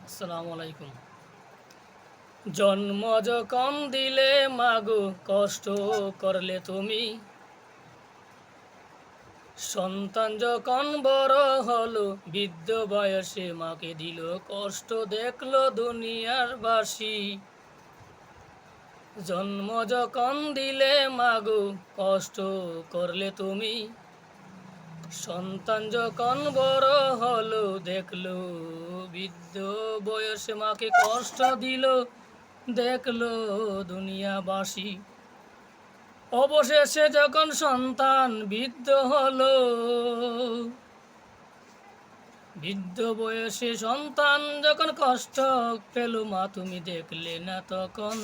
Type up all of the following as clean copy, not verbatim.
আসসালামু আলাইকুম। জন্ম যখন দিলে মাগো কষ্ট করলে তুমি, সন্তান যখন বড় হলো বৃদ্ধ বয়সে মাকে দিল কষ্ট, দেখলো দুনিয়ার বাসী। জন্ম যখন দিলে মাগো কষ্ট করলে তুমি, সন্তান যখন বড় হলো দেখলো বৃদ্ধ বয়সে মাকে কষ্ট দিল, দেখলো দুনিয়াবাসী। অবশেষে যখন সন্তান বৃদ্ধ হলো, বৃদ্ধ বয়সে সন্তান যখন কষ্ট পেল, মা তুমি দেখলে না তখন,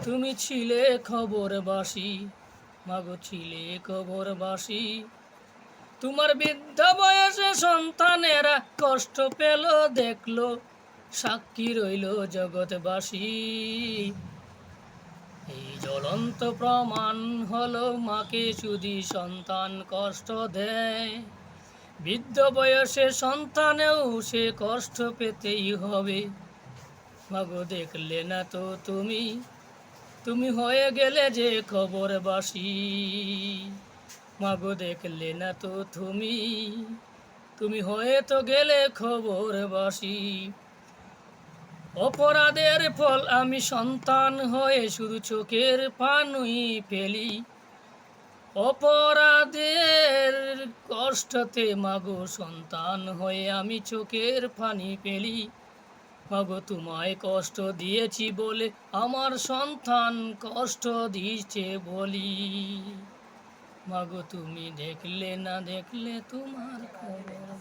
তুমি ছিলে খবরবাসী। মাগো ছিলে খবরবাসী। তোমার বৃদ্ধ বয়সে সন্তানেরা কষ্ট পেল, দেখলো সাক্ষী রইল জগৎবাসী। এই জ্বলন্ত প্রমাণ হলো মাকে যদি সন্তান কষ্ট দেয়, বৃদ্ধ বয়সে সন্তানেও সে কষ্ট পেতেই হবে। মাগো দেখলে না তো তুমি, তুমি হয়ে গেলে যে খবরবাসী। মাগো দেখলে না তো তুমি, তুমি হয়ে তো গেলে খবরবাসী। অপরাধের ফল আমি সন্তান হয়ে শুধু চোখের পানি ফেলি। অপরাধের কষ্টতে মাগো সন্তান হয়ে আমি চোখের পানি ফেলি। মাগো তোমায় কষ্ট দিয়েছি বলে আমার সন্তান কষ্ট দিচ্ছে বলি। মাগো তুমি দেখলে না, দেখলে তোমার খবর।